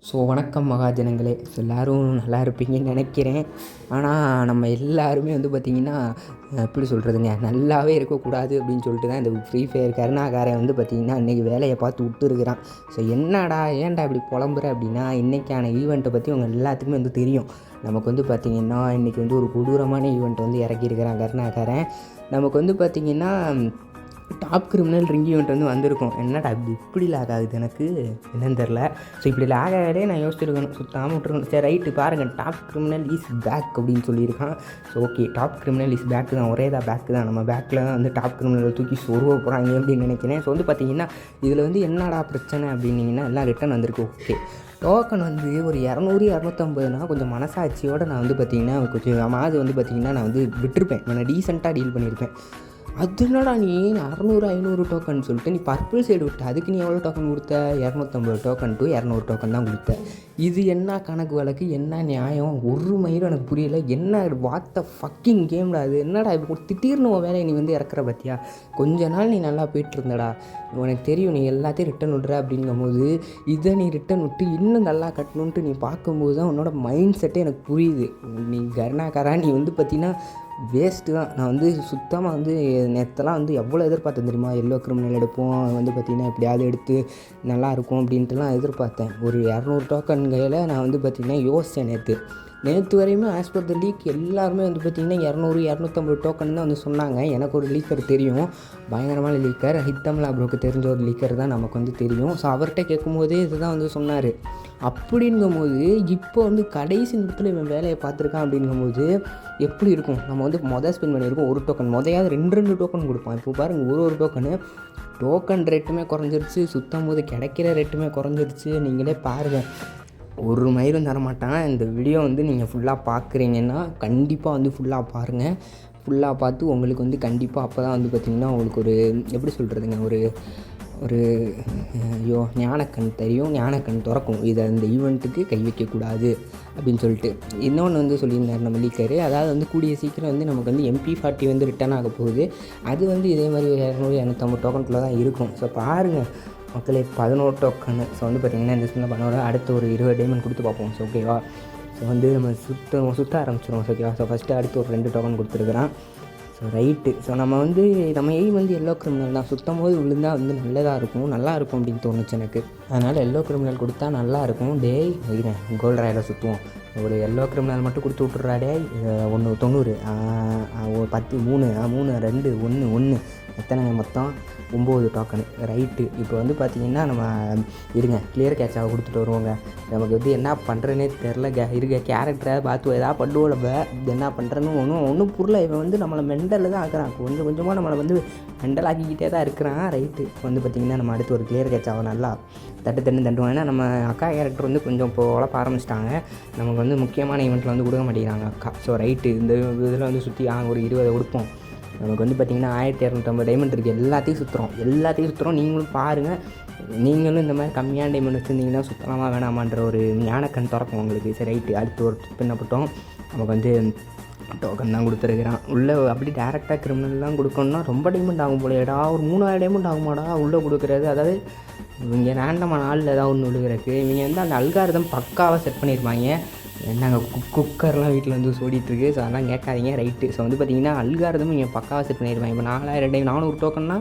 So வணக்கம் மகாஜனங்களே. So எல்லோரும் நல்லா இருப்பீங்கன்னு நினைக்கிறேன். ஆனால் நம்ம எல்லாருமே வந்து பார்த்திங்கன்னா எப்படி சொல்கிறதுங்க, நல்லாவே இருக்கக்கூடாது அப்படின்னு சொல்லிட்டு தான் இந்த ஃப்ரீ ஃபயர் கருணாகாரன் வந்து பார்த்திங்கன்னா இன்றைக்கி வேலையை பார்த்து விட்டுருக்குறான். ஸோ என்னடா ஏன்டா இப்படி புலம்புற அப்படின்னா, இன்றைக்கான ஈவெண்ட்டை பற்றி உங்கள் எல்லாத்துக்குமே வந்து தெரியும். நமக்கு வந்து பார்த்திங்கன்னா இன்றைக்கி வந்து ஒரு கொடூரமான ஈவெண்ட் வந்து இறக்கியிருக்கிறான் கருணாகாரன். நமக்கு வந்து பார்த்திங்கன்னா டாப் கிரிமினல் ரிங் ஈவெண்ட் வந்து வந்திருக்கும். என்னடா இப்படி லாக் ஆகுது, எனக்கு என்னன்னு தெரில. ஸோ இப்படி லாக் ஆகவே நான் யோசிச்சிருக்கணும், சுத்தாமல் விட்டுருக்கணும். சரி ரைட்டு பாருங்கள், டாப் கிரிமினல் இஸ் பேக் அப்படின்னு சொல்லியிருக்கான். So okay, top criminal is back தான், ஒரே தான் பேக்கு தான். நம்ம பேக்கில் தான் வந்து டாப் கிரிமினல் தூக்கி சொருவ போகிறாங்க அப்படின்னு நினைக்கிறேன். ஸோ வந்து பார்த்திங்கன்னா இதில் வந்து என்னடா பிரச்சனை அப்படின்னிங்கன்னா எல்லாம் ரிட்டன் வந்திருக்கு. ஓகே, டோக்கன் வந்து ஒரு 200-250னா கொஞ்சம் மனசாட்சியோடு நான் வந்து பார்த்திங்கன்னா கொஞ்சம் அது வந்து பார்த்திங்கன்னா நான் வந்து விட்டுருப்பேன், நான் டீசெண்டாக டீல் பண்ணியிருப்பேன். அது என்னடா நீ 600-500 டோக்கன் சொல்லிட்டு நீ பர்பிள் சைடு விட்ட, அதுக்கு நீ எவ்வளோ டோக்கன் கொடுத்த? 250 டோக்கன் டு 200 டோக்கன் தான் கொடுத்த. இது என்ன கணக்கு வழக்கு, என்ன நியாயம், ஒரு மயிலும் எனக்கு புரியல. என்ன வாட் ஃபக்கிங் கேம்டா அது? என்னடா இப்போ திடீர்னு உன் வேலையை நீ வந்து இறக்குற பார்த்தியா? கொஞ்ச நாள் நீ நல்லா போயிட்டு இருந்தடா, உனக்கு தெரியும் நீ எல்லாத்தையும் ரிட்டன் விட்ற அப்படிங்கும்போது இதை நீ ரிட்டன் விட்டு இன்னும் நல்லா கட்டணுன்ட்டு நீ பார்க்கும்போது தான் உன்னோட மைண்ட் செட்டே எனக்கு புரியுது. நீ கருணாகாரா, நீ வந்து பார்த்திங்கன்னா வேஸ்ட்டு தான். நான் வந்து சுத்தமாக வந்து நேற்றெல்லாம் வந்து எவ்வளோ எதிர்பார்த்தேன் தெரியுமா? எல்லோ கிரிமினல் எடுப்போம் வந்து பார்த்திங்கன்னா எப்படியாவது எடுத்து நல்லாயிருக்கும் அப்படின்ட்டுலாம் எதிர்பார்த்தேன். ஒரு 200 டோக்கன் கையில் நான் வந்து பார்த்திங்கன்னா யோசித்தேன். நேற்று வரையுமே ஆஸ் பர் த லீக் எல்லாருமே வந்து பார்த்திங்கன்னா 200-250 டோக்கன் தான் வந்து சொன்னாங்க. எனக்கு ஒரு லீக்கர் தெரியும், பயங்கரமான லீக்கர், ஹித்தம்லா ப்ரோக்கு தெரிஞ்ச ஒரு லீக்கர் தான் நமக்கு வந்து தெரியும். ஸோ அவர்கிட்ட கேட்கும்போதே இது தான் வந்து சொன்னார். அப்படிங்கும்போது இப்போ வந்து கடைசி நேரத்தில் இவன் வேலையை பார்த்துருக்கான் அப்படிங்கும்போது எப்படி இருக்கும்? நம்ம வந்து ஸ்பெண்ட் பண்ணியிருக்கோம் ஒரு டோக்கன், முதயாவது 2 டோக்கன் கொடுப்பான். இப்போ பாருங்கள், ஒரு டோக்கன் ரேட்டுமே குறைஞ்சிருச்சு, சுத்தம் போது கிடைக்கிற ரேட்டுமே குறைஞ்சிருச்சு. நீங்களே பாருங்கள், ஒரு மயிலும் தரமாட்டான். இந்த வீடியோ வந்து நீங்கள் ஃபுல்லாக பார்க்குறீங்கன்னா கண்டிப்பாக வந்து ஃபுல்லாக பாருங்கள். ஃபுல்லாக பார்த்து உங்களுக்கு வந்து கண்டிப்பாக அப்போ தான் வந்து பார்த்திங்கன்னா உங்களுக்கு ஒரு எப்படி சொல்கிறதுங்க, ஒரு ஞானக்கண் தெரியும், ஞானக்கண் திறக்கும். இதை இந்த ஈவெண்ட்டுக்கு கை வைக்கக்கூடாது அப்படின்னு சொல்லிட்டு. இன்னொன்று வந்து சொல்லியிருந்தார் நம்ம லீக்கரு, அதாவது வந்து கூடிய சீக்கிரம் வந்து நமக்கு வந்து MP40 வந்து ரிட்டர்ன் ஆக போகுது. அது வந்து இதே மாதிரி 200-250 டோக்கனுக்குள்ளே தான் இருக்கும். ஸோ பாருங்கள் மக்களே, 11 டோக்கனு. ஸோ வந்து பார்த்திங்கன்னா இந்த சின்ன பண்ணோட அடுத்து ஒரு 20 டைமண்ட் கொடுத்து பார்ப்போம். ஸோ ஓகேவா? ஸோ வந்து நம்ம சுற்ற ஆரம்பிச்சிடுவோம். ஓகேவா? ஸோ ஃபஸ்ட்டு அடுத்து ஒரு 2 டோக்கன் கொடுத்துருக்குறான். So right. ஸோ நம்ம எய்ம் வந்து எல்லோ கிரிமினல் தான். சுத்தம் போது விழுந்தால் வந்து நல்லதாக இருக்கும், நல்லாயிருக்கும் அப்படின்னு தோணுச்சு எனக்கு. அதனால் எல்லோ கிரிமினல் கொடுத்தா நல்லாயிருக்கும். டேய் இருங்க, கோல்டு ராயில் சுற்றுவோம். ஒரு எல்லோ கிரிமினல் மட்டும் கொடுத்து விட்டுறா. டே 190 10 3 2 1 1 எத்தனை மொத்தம் 9 டோக்கனு. ரைட்டு. இப்போ வந்து பார்த்திங்கன்னா நம்ம இருங்க கிளியர் கேட்சாக கொடுத்துட்டு வருவோங்க. நமக்கு வந்து என்ன பண்ணுறேன்னே தெரில. இருக்க கேரக்டரை பார்த்து எதாவது பண்ணுவோம். நம்ம என்ன பண்ணுறேன்னு ஒன்றும் புரியல. இவன் வந்து நம்மளை மெண்டலில் தான் ஆக்குறான். கொஞ்சம் கொஞ்சமாக நம்மளை வந்து மெண்டல் ஆக்கிக்கிட்டே தான் இருக்கிறான். ரைட்டு. இப்போ வந்து பார்த்திங்கன்னா நம்ம அடுத்து ஒரு கிளியர் கேட்சாவை நல்லா தட்டுவோம். ஏன்னா நம்ம அக்கா கேரக்டர் வந்து கொஞ்சம் இப்போ உழப்ப ஆரம்பிச்சிட்டாங்க. நமக்கு வந்து முக்கியமான ஈவெண்ட்டில் வந்து கொடுக்க மாட்டேங்கிறாங்க அக்கா. ஸோ ரைட்டு, இந்த இதில் வந்து சுற்றி ஒரு 20 கொடுப்போம். நமக்கு வந்து பார்த்திங்கன்னா 1250 டைமண்ட் இருக்குது. எல்லாத்தையும் சுற்றுறோம். நீங்களும் பாருங்கள். நீங்களும் இந்த மாதிரி கம்மியான டைமண்ட் வச்சுருந்தீங்கன்னா சுத்தமாக வேணாமான்ற ஒரு ஞானக்கண் திறக்கும் உங்களுக்கு. சரி ரைட்டு, அடுத்து ஒரு பின்னப்பட்டோம். நமக்கு வந்து டோக்கன் தான் கொடுத்துருக்குறான். உள்ளே அப்படி டேரெக்டாக கிரிமினல்லாம் கொடுக்கணுன்னா ரொம்ப டைமண்ட் ஆகும் போலேடா. ஒரு 3000 டைமண்ட் ஆகுமாடா உள்ளே கொடுக்குறது. அதாவது இவங்க ரேண்டமான நாளில் ஏதாவது ஒன்று விழுகிறக்கு இவங்க வந்து அந்த அல்காரிதம் பக்காவாக செட் பண்ணியிருப்பாங்க. நாங்கள் குக்கர்லாம் வீட்டில் வந்து ஓடிட்டுருக்கு. ஸோ அதெல்லாம் கேட்காதீங்க. ரைட்டு. ஸோ வந்து பார்த்திங்கன்னா அல்காரிதம் இங்கே பக்காவாக செட் பண்ணியிருப்பாங்க. இப்போ 400 டோக்கன்னா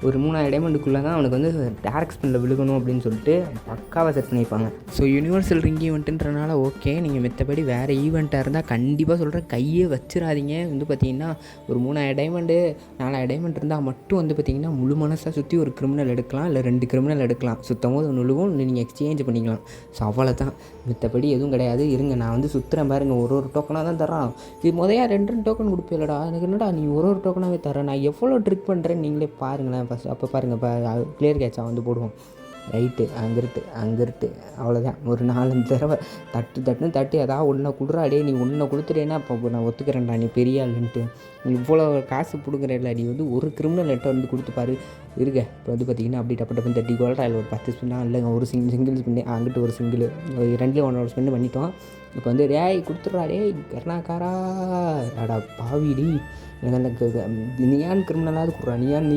ஒரு 3000 டைமண்டுக்குள்ளே தான் அவனுக்கு வந்து டேரக்ட் ஸ்பின்னில் விழுகணும் அப்படின்னு சொல்லிட்டு பக்காவாக செட் பண்ணியிருப்பாங்க. ஸோ யூனிவர்சல் ரிங் ஈவெண்ட்டுன்றனால ஓகே. நீங்கள் மற்றபடி வேறு ஈவெண்ட்டாக இருந்தால் கண்டிப்பாக சொல்கிறேன், கையே வச்சிடாதீங்க. வந்து பார்த்திங்கன்னா ஒரு 3000 டைமண்டு 4000 டைமண்ட் இருந்தால் மட்டும் வந்து பார்த்திங்கன்னா முழு மனசாக சுற்றி ஒரு கிரிமினல் எடுக்கலாம், இல்லை 2 கிரிமினல் எடுக்கலாம். சுத்தம் போது ஒன்று விழுவும், நீங்கள் எக்ஸ்சேஞ்ச் பண்ணிக்கலாம். ஸோ அவ்வளோதான், மற்றபடி எதுவும் கிடையாது. இருங்க நான் வந்து சுற்றுறேன் பாருங்கள். ஒரு டோக்கனாக தான் தரான். இது முதல்ல 2 டோக்கன் கொடுப்பீங்களடா, எனக்கு என்னடா நீ ஒரு டோக்கனாகவே தரேன். நான் எவ்வளோ ட்ரிக் பண்ணுறேன்னு நீங்களே பாருங்களேன். ஃபஸ்ட் அப்போ பாருங்கள், இப்போ கிளியர் கேட்சா வந்து போடுவோம். ரைட்டு, அங்கிருட்டு அவ்வளோதான். ஒரு 4-5 தடவை தட்டு ஏதாவது ஒன்றை கொடுறாடே. நீ ஒன்றை கொடுத்துட்டேன்னா அப்போ நான் ஒத்துக்கிறேன்டா, நீ பெரிய ஆளுன்ட்டு. நீ இவ்வளோ காசு பிடுங்குறல, நீ வந்து ஒரு கிரிமினல் லெட்டர் வந்து கொடுத்துப்பாரு. இருக்க இப்போ வந்து பார்த்திங்கன்னா அப்படி டப்பு டப்புன்னு 30 கோல்ட் ராயில் ஒரு 10 ஸ்பின்னாக இல்லைங்க ஒரு சிங்கிள் ஸ்பின்னு அங்கிட்டு ஒரு சிங்கிள் ரெண்டுலேயும் 1 ஸ்பின்னு பண்ணிட்டோம். இப்போ வந்து டேய் கொடுத்துட்றா டேய் கருணாக்காரா அடா பாவிடி எனக்கு அந்த நியான் கிரிமினலாவது கொடுறா நியான்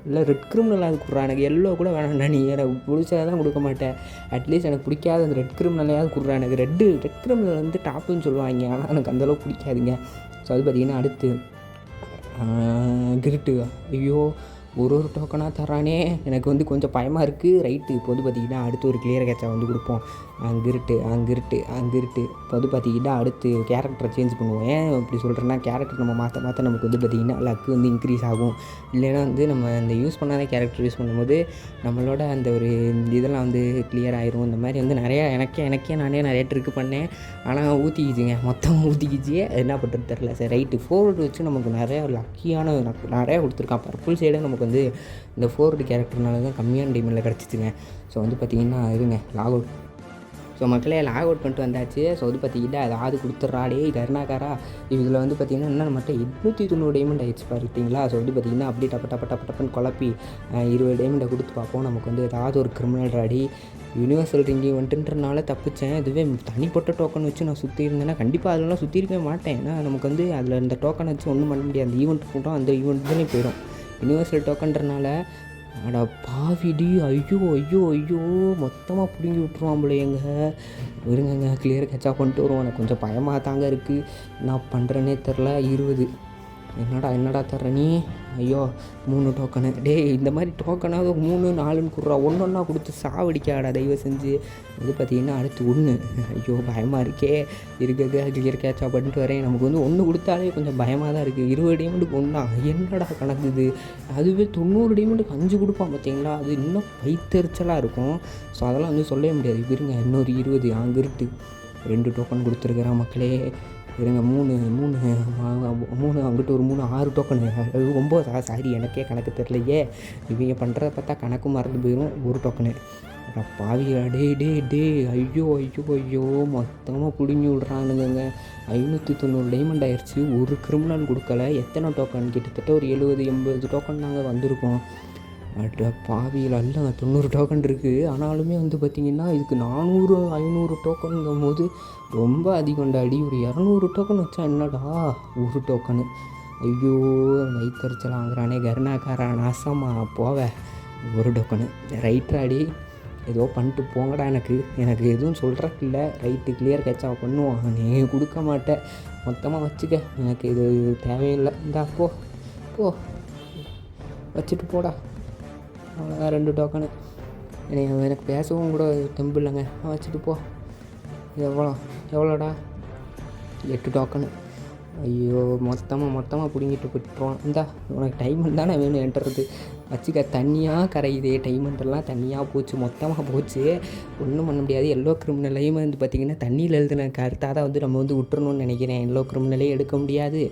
இல்லை ரெட் கிரிமினலாவது கொடுறா எனக்கு எல்லோ கூட வேணாம்டா நீ எனக்கு பிடிச்சதான் கொடுக்க மாட்டேன் அட்லீஸ்ட் எனக்கு பிடிக்காத அந்த ரெட் கிரிமினலையாவது கொடுறா எனக்கு ரெட் கிரிமினல் வந்து டாப்புன்னு சொல்லுவாங்க ஆனால் எனக்கு அந்தளவுக்கு பிடிக்காதுங்க. ஸோ அது பார்த்திங்கன்னா அடுத்து கிரிட்டு ஐயோ ஒரு டோக்கனாக தரானே எனக்கு வந்து கொஞ்சம் பயமாக இருக்குது. ரைட்டு இப்போ வந்து பார்த்திங்கன்னா அடுத்து ஒரு கிளியர் கேட்சா வந்து கொடுப்போம். அங்கிருட்டு இப்போ வந்து பார்த்திங்கன்னா அடுத்து கேரக்டரை சேஞ்ச் பண்ணுவோம். ஏன் இப்படி சொல்கிறேன்னா கேரக்டர் நம்ம மாற்ற நமக்கு வந்து பார்த்திங்கன்னா லக்கு வந்து இன்க்ரீஸ் ஆகும். இல்லைன்னா வந்து நம்ம இந்த யூஸ் பண்ணாத கேரக்டர் யூஸ் பண்ணும்போது நம்மளோட அந்த ஒரு இதெல்லாம் வந்து கிளியர் ஆயிரும். இந்த மாதிரி வந்து நிறையா எனக்கே நானே நிறைய ட்ரிக்கு பண்ணேன். ஆனால் ஊற்றிக்கிச்சுங்க மொத்தமாக ஊற்றிக்கிச்சு என்ன பண்ணுறது தெரில. சரி ரைட்டு 4 வச்சு நமக்கு நிறையா லக்கியான நிறையா கொடுத்துருக்கான். பர்பிள் சைடு நமக்கு வந்து இந்த 4 கேரக்டர்னால தான் கம்மியான டைமில் கிடச்சிச்சுங்க. ஸோ வந்து பார்த்திங்கன்னா இருங்க லாக் அவுட். ஸோ மக்களே லாக் அவுட் பண்ணிட்டு வந்தாச்சு. ஸோ வந்து பார்த்திங்கன்னா அதாவது கொடுத்துட்றாடே கருணாக்காரா இதில் வந்து பார்த்திங்கன்னா இன்னும் மட்டும் 890 டைமண்ட் ஆகிடுச்சு பார்த்தீங்களா. ஸோ வந்து பார்த்திங்கன்னா அப்படியே டப்பன்னு குழப்பி 20 டைமண்டை கொடுத்து பார்ப்போம். நமக்கு வந்து ஏதாவது ஒரு கிரிமினல் ராடி யூனிவர்சல் ரிங்கி வந்துட்டுன்றனால தப்பிச்சேன். இதுவே தனிப்பட்ட டோக்கன் வச்சு நான் சுற்றி இருந்தேன்னா கண்டிப்பாக அதெல்லாம் சுற்றிருக்கவே மாட்டேன். ஏன்னா நமக்கு வந்து அதில் இந்த டோக்கன் வச்சு ஒன்றும் பண்ண முடியாது. அந்த ஈவெண்ட் கூட்டம் அந்த ஈவெண்ட் தானே போயிடும். யூனிவர்சல் டோக்கன்றனால அடா பாவிடி ஐயோ மொத்தமாக பிடுங்கி விட்ருவான் போல இருங்கங்க கிளியர் கேட்சா பண்ணிட்டு வருவோம். எனக்கு கொஞ்சம் பயமாக தாங்க இருக்குது. நான் பண்ணுறேன்னே தெரில. 20 என்னடா தர்ற நீ ஐயோ 3 டோக்கனு டேய் இந்த மாதிரி டோக்கனாவது 3 4ன்னு கொடுறா ஒன்றா கொடுத்து சாவடிக்காடா தயவு செஞ்சு. இது பார்த்திங்கன்னா அடுத்து 1 ஐயோ பயமாக இருக்கே இருக்க கிளியர் கேட்சா பண்ணிட்டு வரேன். நமக்கு வந்து 1 கொடுத்தாலே கொஞ்சம் பயமாக தான் இருக்குது. 20 டைமண்டுக்கு 1 என்னடா கணக்குது. அதுவே 90 டைமண்டுக்கு 5 கொடுப்பான் பார்த்தீங்களா. அது இன்னும் பைத்தெரிச்சலாக இருக்கும். ஸோ அதெல்லாம் வந்து சொல்லவே முடியாது. இருங்க இன்னொரு 20 அங்கிட்டு 2 டோக்கன் கொடுத்துருக்குறான் மக்களே. இருங்க 3 அங்கிட்டு ஒரு 3 6 டோக்கனு 9 சாரி எனக்கே கணக்கு தெரிலையே. இவங்க பண்ணுறத பார்த்தா கணக்கு மறந்து போயிடும். 1 டோக்கனு பாவியா டே ஐயோ மொத்தமாக பிடுங்கி விட்றானுங்க. 590 டைமண்ட் ஆயிடுச்சு. ஒரு கிரிமினல் கொடுக்கல. எத்தனை டோக்கன் கிட்டத்தட்ட ஒரு 70-80 டோக்கன் தாங்க வந்திருக்கும். அட பாவியில் அல்ல 90 டோக்கன் இருக்குது. ஆனாலுமே வந்து பார்த்திங்கன்னா இதுக்கு 400-500 டோக்கனுங்கும் போது ரொம்ப அதிகம்டாடி. ஒரு 200 டோக்கன் வச்சா என்னடா 1 டோக்கனு. ஐயோ வயிற்றுச்சல் வாங்குறானே கருணாக்காரா நாசமா போவ 1 டோக்கனு. ரைட்ராடி ஏதோ பண்ணிட்டு போங்கடா. எனக்கு எதுவும் சொல்கிறக்கு இல்லை. ரைட்டு கிளியர் கேட்சா பண்ணுவோம். நீ கொடுக்க மாட்டேன் மொத்தமாக வச்சுக்க. எனக்கு இது தேவையில்லை. இந்தா போ வச்சுட்டு போடா. அவ்வளோதான் 2 டோக்கனு. எனக்கு பேசவும் கூட தெம்பு இல்லைங்க. வச்சுட்டு போ. எவ்வளோடா 8 டோக்கனு. ஐயோ மொத்தமாக பிடுங்கிட்டு போய்ட்டுருவான். இந்தா உனக்கு டைமண்ட் தானே வேணும் என்கிறது வச்சுக்க. தண்ணியாக கரையுது டைமண்டெல்லாம் தண்ணியாக போச்சு மொத்தமாக போச்சு. ஒன்றும் பண்ண முடியாது. எல்லோ கிரிமினலையும் வந்து பார்த்திங்கன்னா தண்ணியில் எழுதுன கருத்தாக தான் வந்து நம்ம வந்து விட்டுறணும்னு நினைக்கிறேன். எல்லோ கிரிமினலே எடுக்க முடியாது.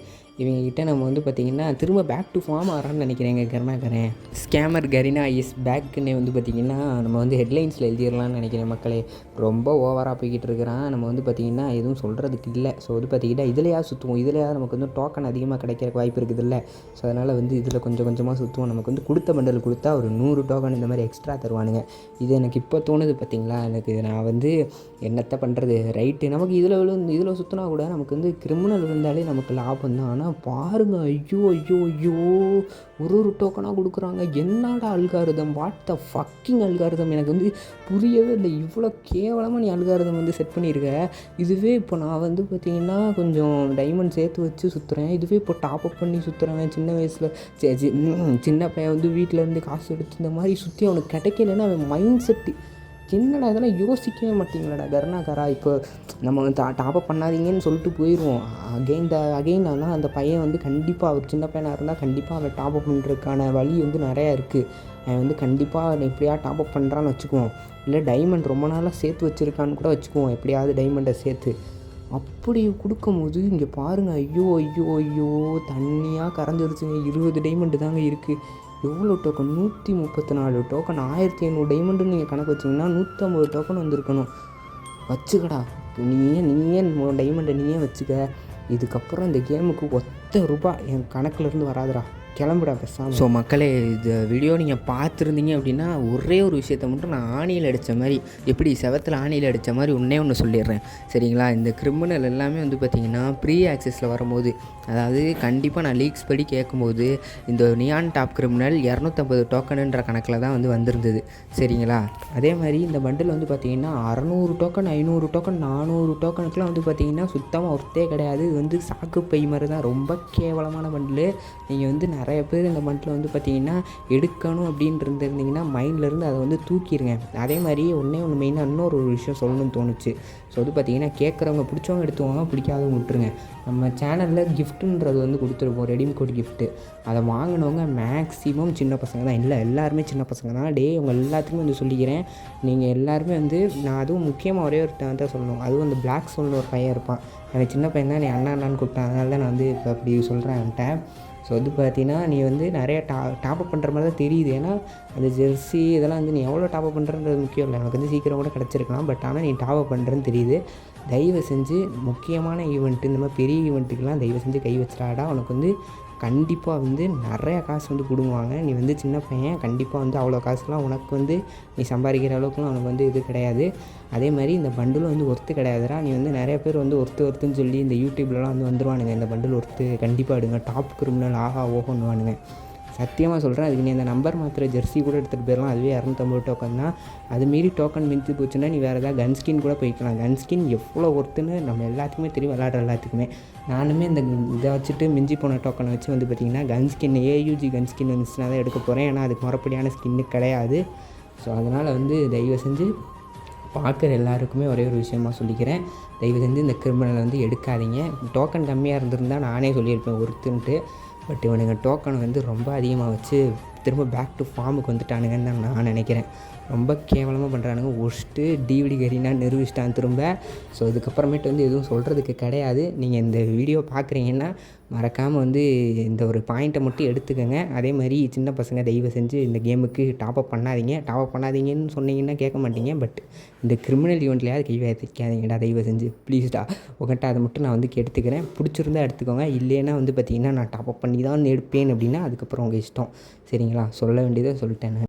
இவங்ககிட்ட நம்ம வந்து பார்த்திங்கன்னா திரும்ப பேக் டு ஃபார்ம் ஆகிறான்னு நினைக்கிறேங்க கருணாகரன். ஸ்கேமர் கரீனா இஸ் பேக்குன்னே வந்து பார்த்திங்கன்னா நம்ம வந்து ஹெட்லைன்ஸில் எழுதிடலான்னு நினைக்கிறேன் மக்களே. ரொம்ப ஓவராக போய்கிட்டு இருக்கிறான். நம்ம வந்து பார்த்திங்கன்னா எதுவும் சொல்கிறதுக்கு இல்லை. ஸோ வந்து பார்த்திங்கன்னா இதுலையாவது சுற்றுவோம். இதுலையாவது நமக்கு வந்து டோக்கன் அதிகமாக கிடைக்கிறக்கு வாய்ப்பு இருக்குது இல்லை. ஸோ அதனால் வந்து இதில் கொஞ்சமாக சுற்றுவோம். நமக்கு வந்து கொடுத்த பண்டல் கொடுத்தா ஒரு 100 டோக்கன் இந்த மாதிரி எக்ஸ்ட்ரா தருவானுங்க. இது எனக்கு இப்போ தோணுது பார்த்திங்களா. எனக்கு நான் வந்து என்னத்தை பண்ணுறது. ரைட்டு நமக்கு இதில் சுற்றினா கூட நமக்கு வந்து கிரிமினல் இருந்தாலே நமக்கு லாபம் தான். ஆனால் பாருங்கள் ஐயோ ஒரு டோக்கனாக கொடுக்குறாங்க. என்னடா algorithm what the fucking algorithm. எனக்கு வந்து புரியவே இல்லை. இவ்வளோ கேவலமாக நீ அல்காரிதம் வந்து செட் பண்ணியிருக்க. இதுவே இப்போ நான் வந்து பார்த்திங்கன்னா கொஞ்சம் டைமண்ட் சேர்த்து வச்சு சுற்றுறேன். இதுவே இப்போ டாப்அப் பண்ணி சுற்றுறேன். சின்ன வயசில் சின்ன பையன் வந்து வீட்டிலேருந்து காசு எடுத்து இந்த மாதிரி சுற்றி அவனுக்கு கிடைக்கலன்னா அவன் மைண்ட் செட்டு என்னடா இதெல்லாம் யோசிக்கவே மாட்டிங்களாடா கருணாகரா. இப்போ நம்ம வந்து டாப்அப் பண்ணாதீங்கன்னு சொல்லிட்டு போயிடுவோம். அகெயின் ஆனால் அந்த பையன் வந்து கண்டிப்பாக அவர் சின்ன பையனாக இருந்தால் கண்டிப்பாக அவன் டாப்அப் பண்ணுறதுக்கான வழி வந்து நிறையா இருக்குது. அவன் வந்து கண்டிப்பாக அவன் எப்படியா டாப்அப் பண்ணுறான்னு வச்சுக்குவோம். இல்லை டைமண்ட் ரொம்ப நாளாக சேர்த்து வச்சுருக்கான்னு கூட வச்சுக்குவோம். எப்படியாவது டைமண்டை சேர்த்து அப்படி கொடுக்கும்போது இங்கே பாருங்கள் ஐயோ தண்ணியாக கறந்துருச்சுங்க. 20 டைமண்டு தாங்க இருக்குது. எவ்வளோ டோக்கன் 134 டோக்கன் 1500 டைமண்டுன்னு நீங்கள் கணக்கு வச்சிங்கன்னா 150 டோக்கன் வந்திருக்கணும். வச்சுக்கடா நீயே டைமண்டை நீயே வச்சுக்க. இதுக்கப்புறம் இந்த கேமுக்கு ₹1 என் கணக்கிலேருந்து வராதுடா. கிளம்புடா பேசாமல். ஸோ மக்களே, இந்த வீடியோ நீங்கள் பார்த்துருந்தீங்க அப்படின்னா ஒரே ஒரு விஷயத்த மட்டும் நான் ஆணியில் அடித்த மாதிரி, எப்படி செவத்தில் ஆணியில் அடித்த மாதிரி ஒன்று சொல்லிடுறேன் சரிங்களா. இந்த கிரிமினல் எல்லாமே வந்து பார்த்திங்கன்னா ப்ரீ ஆக்சஸில் வரும்போது, அதாவது கண்டிப்பாக நான் லீக்ஸ் படி கேட்கும்போது இந்த நியான் டாப் கிரிமினல் 250 டோக்கனுன்ற கணக்கில் தான் வந்து வந்திருந்தது சரிங்களா. அதே மாதிரி இந்த பண்டில் வந்து பார்த்திங்கன்னா 600 டோக்கன் 500 டோக்கன் 400 டோக்கனுக்குலாம் வந்து பார்த்திங்கன்னா சுத்தமாக ஒர்த்தே கிடையாது. இது வந்து சாக்கு பை மாதிரி தான், ரொம்ப கேவலமான பண்டில். நீங்கள் வந்து நிறைய பேர் இந்த பண்டில் வந்து பார்த்திங்கன்னா எடுக்கணும் அப்படின்னு இருந்திருந்தீங்கன்னா மைண்ட்லேருந்து அதை வந்து தூக்கிடுங்க. அதே மாதிரி ஒன்று மெயினாக இன்னொரு விஷயம் சொல்லணும்னு தோணுச்சு. ஸோ வந்து பார்த்திங்கன்னா கேட்குறவங்க பிடிச்சவங்க எடுத்துவாங்க, பிடிக்காதவங்க விட்டுருங்க. நம்ம சேனலில் கிஃப்ட்டுன்றது வந்து கொடுத்துருப்போம், ரெடீம் கோட் கிஃப்ட்டு. அதை வாங்கினவங்க மேக்ஸிமம் சின்ன பசங்க தான், இல்லை எல்லாருமே சின்ன பசங்க தான். உங்கள் எல்லாத்துக்குமே வந்து சொல்லிக்கிறேன், நீங்கள் எல்லாருமே வந்து நான் அதுவும் முக்கியமாக ஒரே ஒரு தான் சொல்லணும், அதுவும் அந்த பிளாக் சோல்னு ஒரு பையன் இருப்பான். எனக்கு சின்ன பையன் தான், நீ அண்ணான்னு கூப்பிட்டான், அதனால தான் நான் வந்து இப்போ அப்படி சொல்கிறேன் அவன்கிட்ட. ஸோ வந்து பார்த்தீங்கன்னா நீ வந்து நிறைய டாப்அப் பண்ணுற மாதிரி தான் தெரியுது. ஏன்னா அந்த ஜெர்சி இதெல்லாம் வந்து நீ எவ்வளோ டாப்அப் பண்ணுறன்றது முக்கியம் இல்லை, எனக்கு வந்து சீக்கிரம் கூட கிடச்சிருக்கலாம். பட் ஆனால் நீ டாப்அப் பண்ணுறேன்னு தெரியுது. தயவு செஞ்சு முக்கியமான ஈவெண்ட்டு, இந்த மாதிரி பெரிய ஈவெண்ட்டுக்கெலாம் தயவு செஞ்சு கை வச்சிடாடா. உனக்கு வந்து கண்டிப்பாக வந்து நிறையா காசு வந்து பிடுங்குவாங்க. நீ வந்து சின்ன பையன், கண்டிப்பாக வந்து அவ்வளோ காசுலாம் உனக்கு வந்து நீ சம்பாதிக்கிற அளவுக்குலாம் உனக்கு வந்து இது கிடையாது. அதே மாதிரி இந்த பண்டிலும் வந்து ஒர்த்து கிடையாதுடா. நீ வந்து நிறைய பேர் வந்து ஒர்த்துன்னு சொல்லி இந்த யூடியூப்லலாம் வந்து வந்துருவானுங்க, இந்த பண்டில் ஒர்த்து கண்டிப்பாக எடுங்க, டாப் கிரிமினல் ஆஹா ஓஹோன்னுவானுங்க. சத்தியமாக சொல்கிறேன், அதுக்கு நீ அந்த நம்பர் மாத்திர ஜெர்சி கூட எடுத்துகிட்டு போயிடலாம், அதுவே 250 டோக்கன் தான். அது மீறி டோக்கன் மிஞ்சி போச்சுன்னா நீ வேறு ஏதாவது கன் ஸ்கின் கூட போய்க்கலாம். கன் ஸ்கின் எவ்வளோ ஒர்த்துன்னு நம்ம எல்லாத்துக்குமே தெரியும், விளையாடுற எல்லாத்துக்குமே. நானுமே இந்த இதை வச்சுட்டு மிஞ்சி போன டோக்கனை வச்சு வந்து பார்த்திங்கன்னா gun skin A U G gun skin வந்துச்சுன்னா தான் எடுக்க போகிறேன். ஏன்னா அதுக்கு முறைப்படியான ஸ்கின்னு கிடையாது. ஸோ அதனால் வந்து தயவு செஞ்சு பார்க்குற எல்லாருக்குமே ஒரே ஒரு விஷயமா சொல்லிக்கிறேன், தயவு செஞ்சு இந்த கிரிமினலை வந்து எடுக்காதீங்க. டோக்கன் கம்மியாக இருந்திருந்தால் நானே சொல்லியிருப்பேன் ஒருத்துன்ட்டு. பட் இவனுங்க டோக்கனை வந்து ரொம்ப அதிகமாக வச்சு திரும்ப பேக் டு ஃபார்முக்கு வந்துட்டானுங்கன்னு தான் நான் நினைக்கிறேன். ரொம்ப கேவலமாக பண்ணுறானுங்க, ஒஸ்ட்டு டிவிடி கறினா நிரூபிச்சிட்டான் திரும்ப. ஸோ இதுக்கப்புறமேட்டு வந்து எதுவும் சொல்கிறதுக்கு கிடையாது. நீங்கள் இந்த வீடியோ பார்க்குறீங்கன்னா மறக்காமல் வந்து இந்த ஒரு பாயிண்ட்டை மட்டும் எடுத்துக்கோங்க. அதே மாதிரி சின்ன பசங்க தயவு செஞ்சு இந்த கேமுக்கு டாப்அப் பண்ணாதீங்கன்னு சொன்னீங்கன்னா கேட்க மாட்டீங்க. பட் இந்த கிரிமினல் ஈவெண்ட்லையாவது கை வைக்காதீங்கடா தயவு செஞ்சு, ப்ளீஸ்டா. உங்கள்கிட்ட அதை மட்டும் நான் வந்து கேட்டுக்கிறேன். பிடிச்சிருந்தா எடுத்துக்கோங்க, இல்லைன்னா வந்து பார்த்திங்கன்னா நான் டாப்அப் பண்ணி தான் எடுப்பேன் அப்படின்னா அதுக்கப்புறம் உங்கள் இஷ்டம் சரிங்களா. சொல்ல வேண்டியதை சொல்லிட்டேன்.